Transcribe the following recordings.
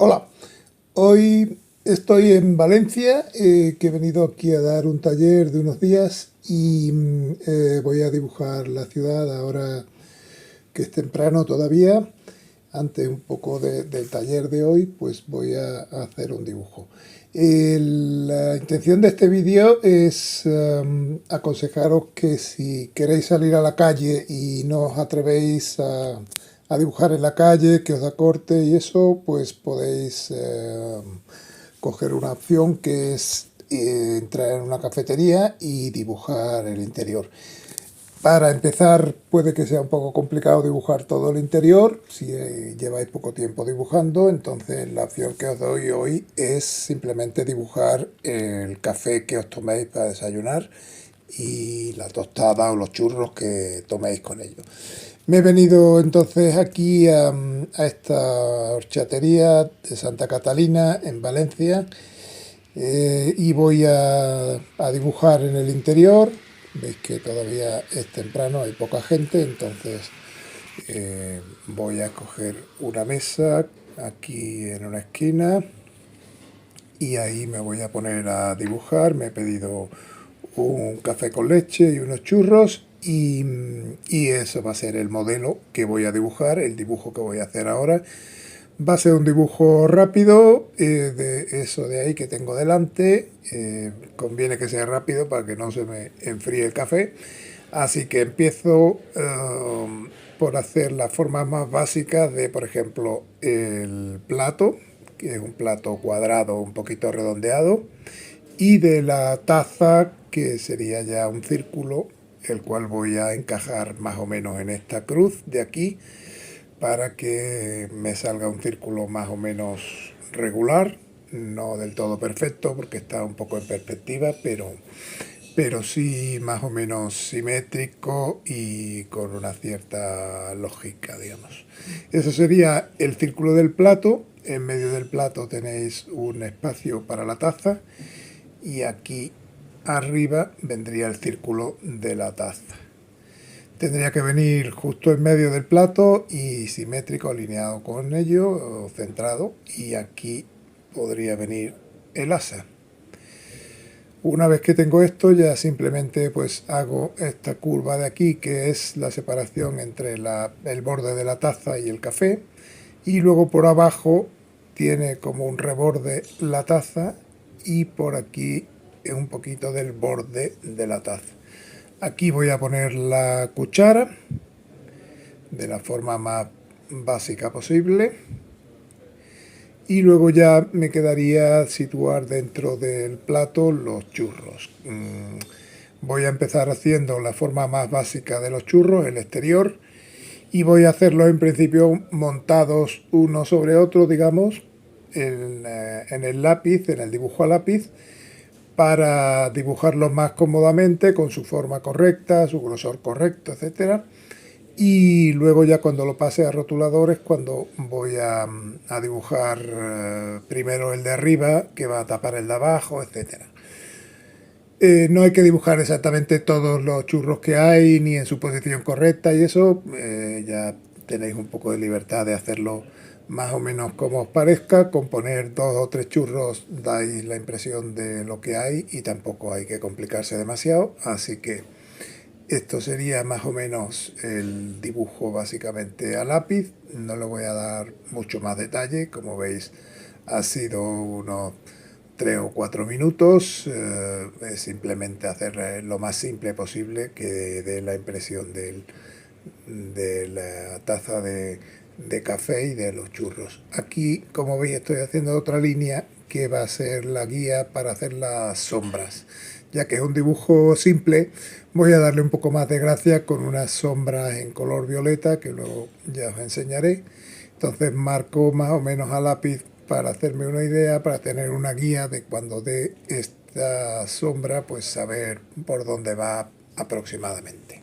Hola, hoy estoy en Valencia, que he venido aquí a dar un taller de unos días y voy a dibujar la ciudad ahora que es temprano todavía. Antes un poco del taller de hoy, pues voy a hacer un dibujo. La intención de este vídeo es aconsejaros que si queréis salir a la calle y no os atrevéis a dibujar en la calle, que os da corte y eso, pues podéis coger una opción que es entrar en una cafetería y dibujar el interior. Para empezar, puede que sea un poco complicado dibujar todo el interior. Si lleváis poco tiempo dibujando, entonces la opción que os doy hoy es simplemente dibujar el café que os toméis para desayunar y la tostada o los churros que toméis con ello. Me he venido entonces aquí a esta horchatería de Santa Catalina en Valencia, y voy a dibujar en el interior. Veis que todavía es temprano, hay poca gente, entonces voy a coger una mesa aquí en una esquina y ahí me voy a poner a dibujar. Me he pedido un café con leche y unos churros y eso va a ser el modelo que voy a dibujar, el dibujo que voy a hacer ahora. Va a ser un dibujo rápido, de eso de ahí que tengo delante. Conviene que sea rápido para que no se me enfríe el café. Así que empiezo por hacer las formas más básicas de, por ejemplo, el plato, que es un plato cuadrado un poquito redondeado, y de la taza, que sería ya un círculo, el cual voy a encajar más o menos en esta cruz de aquí, para que me salga un círculo más o menos regular, no del todo perfecto porque está un poco en perspectiva, pero sí más o menos simétrico y con una cierta lógica, digamos. Eso sería el círculo del plato. En medio del plato tenéis un espacio para la taza y aquí arriba vendría el círculo de la taza. Tendría que venir justo en medio del plato y simétrico, alineado con ello, o centrado, y aquí podría venir el asa. Una vez que tengo esto, ya simplemente pues hago esta curva de aquí, que es la separación entre el borde de la taza y el café, y luego por abajo tiene como un reborde la taza y por aquí un poquito del borde de la taza. Aquí voy a poner la cuchara de la forma más básica posible y luego ya me quedaría situar dentro del plato los churros. Voy a empezar haciendo la forma más básica de los churros, el exterior, y voy a hacerlos en principio montados uno sobre otro, digamos, en el lápiz, en el dibujo a lápiz, para dibujarlos más cómodamente, con su forma correcta, su grosor correcto, etcétera. Y luego ya cuando lo pase a rotuladores, cuando voy a dibujar primero el de arriba, que va a tapar el de abajo, etcétera. No hay que dibujar exactamente todos los churros que hay, ni en su posición correcta y eso. Ya tenéis un poco de libertad de hacerlo más o menos como os parezca. Con poner dos o tres churros dais la impresión de lo que hay y tampoco hay que complicarse demasiado. Así que esto sería más o menos el dibujo básicamente a lápiz. No le voy a dar mucho más detalle. Como veis, ha sido unos 3 o 4 minutos. Es simplemente hacer lo más simple posible que dé la impresión de la taza de café y de los churros. Aquí, como veis, estoy haciendo otra línea que va a ser la guía para hacer las sombras. Ya que es un dibujo simple, voy a darle un poco más de gracia con unas sombras en color violeta que luego ya os enseñaré. Entonces marco más o menos a lápiz para hacerme una idea, para tener una guía de cuando dé esta sombra, pues saber por dónde va aproximadamente.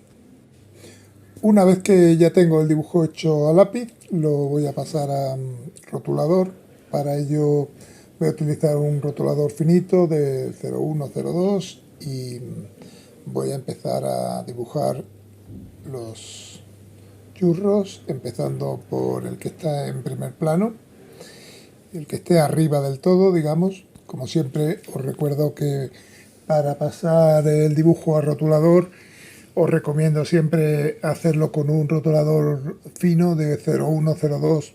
Una vez que ya tengo el dibujo hecho a lápiz, lo voy a pasar a rotulador. Para ello voy a utilizar un rotulador finito de 01, 02 y voy a empezar a dibujar los churros, empezando por el que está en primer plano. el que esté arriba del todo, digamos. Como siempre, os recuerdo que para pasar el dibujo a rotulador, os recomiendo siempre hacerlo con un rotulador fino de 0,1, 0,2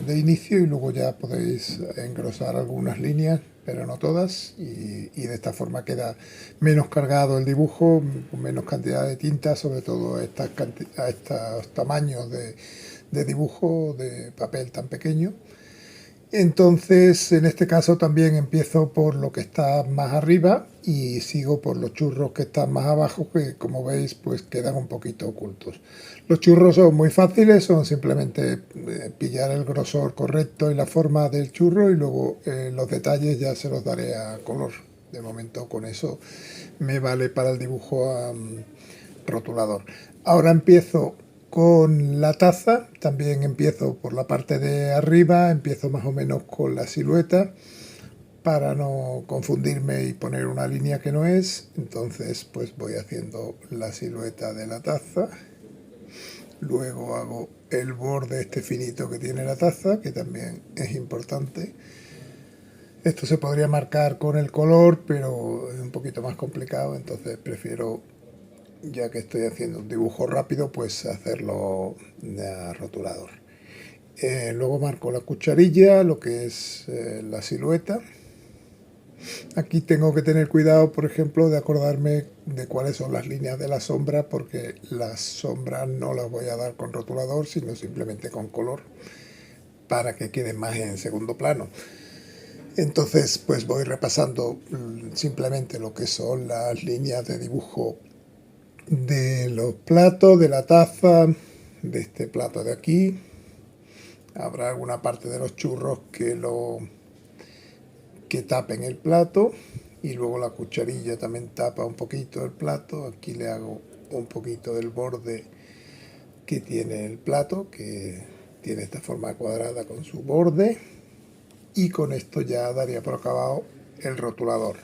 de inicio, y luego ya podéis engrosar algunas líneas, pero no todas, y de esta forma queda menos cargado el dibujo, con menos cantidad de tinta, sobre todo a estos tamaños de dibujo de papel tan pequeño. Entonces, en este caso también empiezo por lo que está más arriba y sigo por los churros que están más abajo, que como veis pues quedan un poquito ocultos. Los churros son muy fáciles, son simplemente pillar el grosor correcto y la forma del churro, y luego los detalles ya se los daré a color. De momento con eso me vale para el dibujo a rotulador. Ahora empiezo con la taza, también empiezo por la parte de arriba, empiezo más o menos con la silueta para no confundirme y poner una línea que no es. Entonces pues voy haciendo la silueta de la taza, luego hago el borde este finito que tiene la taza, que también es importante. Esto se podría marcar con el color, pero es un poquito más complicado, entonces prefiero, ya que estoy haciendo un dibujo rápido, pues hacerlo a rotulador. Luego marco la cucharilla, lo que es la silueta. Aquí tengo que tener cuidado, por ejemplo, de acordarme de cuáles son las líneas de la sombra, porque las sombras no las voy a dar con rotulador, sino simplemente con color, para que quede más en segundo plano. Entonces pues voy repasando simplemente lo que son las líneas de dibujo de los platos, de la taza, de este plato de aquí. Habrá alguna parte de los churros que tapen el plato, y luego la cucharilla también tapa un poquito el plato. Aquí le hago un poquito del borde que tiene el plato, que tiene esta forma cuadrada con su borde, y con esto ya daría por acabado el rotulador.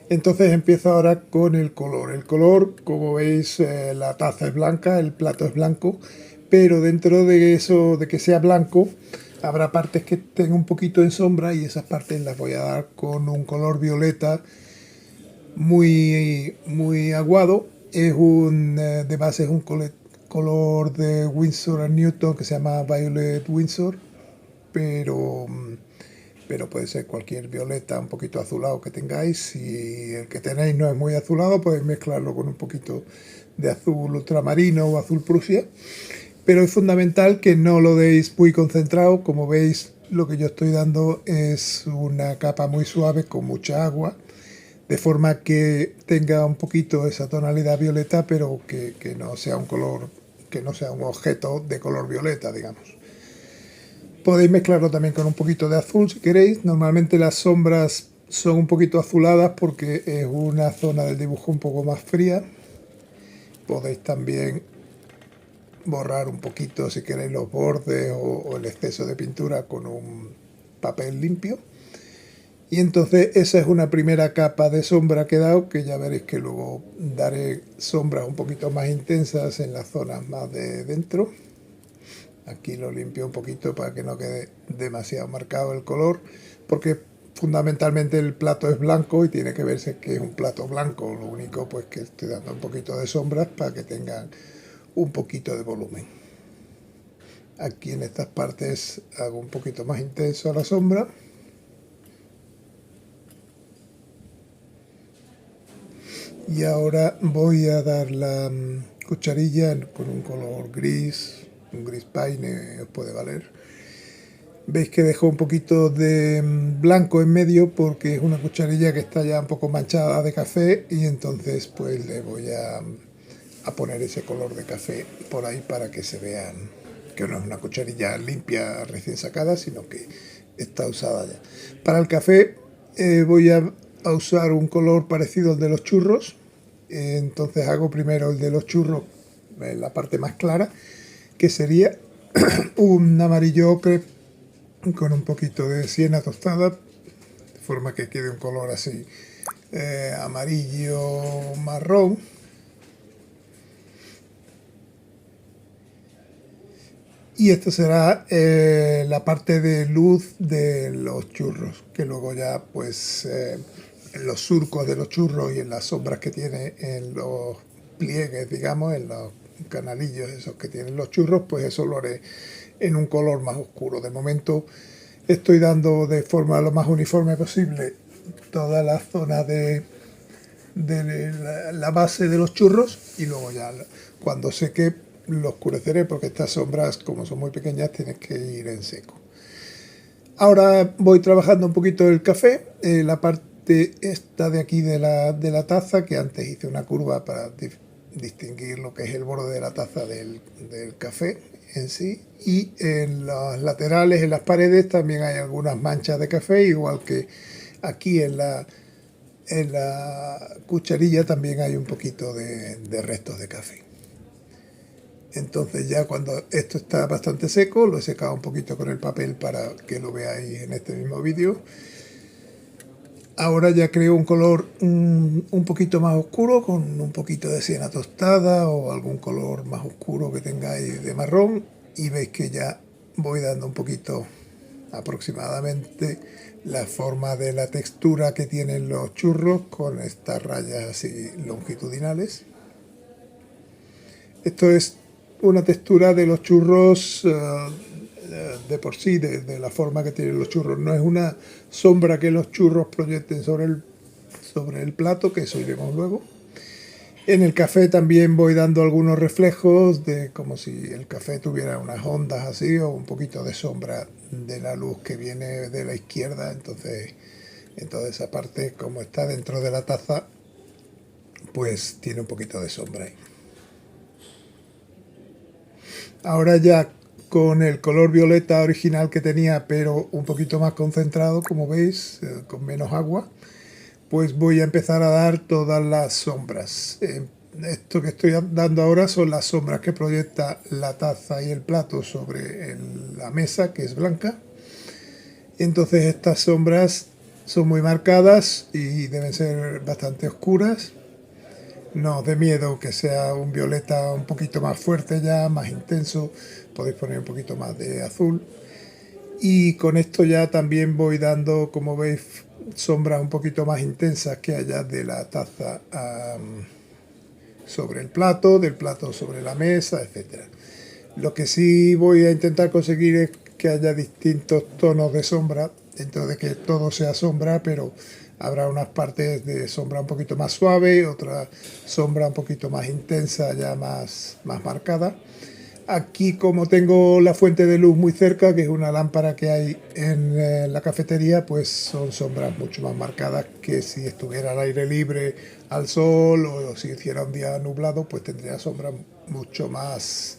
Entonces empiezo ahora con el color. El color, como veis, la taza es blanca, el plato es blanco, pero dentro de eso, de que sea blanco, habrá partes que estén un poquito en sombra, y esas partes las voy a dar con un color violeta muy aguado. Es de base es un color de Winsor & Newton que se llama Violet Windsor, pero puede ser cualquier violeta un poquito azulado que tengáis. Si el que tenéis no es muy azulado, podéis mezclarlo con un poquito de azul ultramarino o azul Prusia, pero es fundamental que no lo deis muy concentrado. Como veis, lo que yo estoy dando es una capa muy suave con mucha agua, de forma que tenga un poquito esa tonalidad violeta, pero que no sea un color, que no sea un objeto de color violeta, digamos. Podéis mezclarlo también con un poquito de azul si queréis. Normalmente las sombras son un poquito azuladas porque es una zona del dibujo un poco más fría. Podéis también borrar un poquito, si queréis, los bordes o el exceso de pintura con un papel limpio. Y entonces esa es una primera capa de sombra que he dado, que ya veréis que luego daré sombras un poquito más intensas en las zonas más de dentro. Aquí lo limpio un poquito para que no quede demasiado marcado el color, porque fundamentalmente el plato es blanco y tiene que verse que es un plato blanco. Lo único pues que estoy dando un poquito de sombras para que tengan un poquito de volumen. Aquí en estas partes hago un poquito más intenso la sombra. Y ahora voy a dar la cucharilla con un color gris, un gris paine os puede valer. Veis que dejo un poquito de blanco en medio porque es una cucharilla que está ya un poco manchada de café, y entonces pues le voy a poner ese color de café por ahí para que se vean que no es una cucharilla limpia recién sacada, sino que está usada ya. Para el café voy a usar un color parecido al de los churros. Entonces hago primero el de los churros en la parte más clara, que sería un amarillo ocre con un poquito de siena tostada, de forma que quede un color así amarillo marrón. Y esta será la parte de luz de los churros, que luego ya pues en los surcos de los churros y en las sombras que tiene en los pliegues, digamos, en los canalillos esos que tienen los churros, pues eso lo haré en un color más oscuro. De momento estoy dando de forma lo más uniforme posible toda la zona de la base de los churros, y luego ya cuando seque lo oscureceré, porque estas sombras, como son muy pequeñas, tienes que ir en seco. Ahora voy trabajando un poquito el café, la parte esta de aquí de la taza, que antes hice una curva para distinguir lo que es el borde de la taza del café en sí, y en los laterales, en las paredes, también hay algunas manchas de café, igual que aquí en la cucharilla también hay un poquito de restos de café. Entonces ya cuando esto está bastante seco, lo he secado un poquito con el papel para que lo veáis en este mismo vídeo. Ahora ya creo un color un poquito más oscuro, con un poquito de siena tostada o algún color más oscuro que tengáis de marrón, y veis que ya voy dando un poquito aproximadamente la forma de la textura que tienen los churros con estas rayas así longitudinales. Esto es una textura de los churros de por sí, de la forma que tienen los churros. No es una sombra que los churros proyecten sobre el plato, que eso iremos luego. En el café también voy dando algunos reflejos, de como si el café tuviera unas ondas así, o un poquito de sombra de la luz que viene de la izquierda. Entonces, en toda esa parte, como está dentro de la taza, pues tiene un poquito de sombra ahí. Ahora ya con el color violeta original que tenía, pero un poquito más concentrado, como veis, con menos agua, pues voy a empezar a dar todas las sombras. Esto que estoy dando ahora son las sombras que proyecta la taza y el plato sobre la mesa, que es blanca. Entonces estas sombras son muy marcadas y deben ser bastante oscuras. No os dé miedo que sea un violeta un poquito más fuerte ya, más intenso. Podéis poner un poquito más de azul. Y con esto ya también voy dando, como veis, sombras un poquito más intensas que haya de la taza sobre el plato, del plato sobre la mesa, etc. Lo que sí voy a intentar conseguir es que haya distintos tonos de sombra, dentro de que todo sea sombra, pero habrá unas partes de sombra un poquito más suave, otra sombra un poquito más intensa, ya más marcada. Aquí, como tengo la fuente de luz muy cerca, que es una lámpara que hay en la cafetería, pues son sombras mucho más marcadas que si estuviera al aire libre, al sol, o si hiciera un día nublado, pues tendría sombras mucho más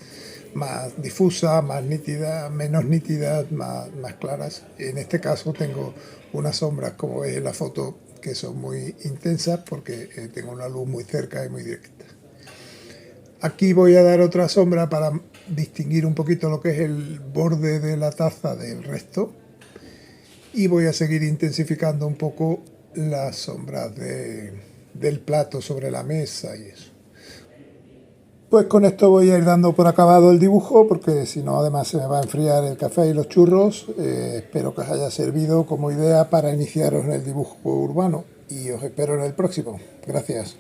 difusas, más nítidas, menos nítidas, más claras. En este caso tengo unas sombras, como veis en la foto, que son muy intensas porque tengo una luz muy cerca y muy directa. Aquí voy a dar otra sombra para distinguir un poquito lo que es el borde de la taza del resto, y voy a seguir intensificando un poco las sombras del plato sobre la mesa y eso. Pues con esto voy a ir dando por acabado el dibujo, porque si no además se me va a enfriar el café y los churros. Espero que os haya servido como idea para iniciaros en el dibujo urbano, y os espero en el próximo. Gracias.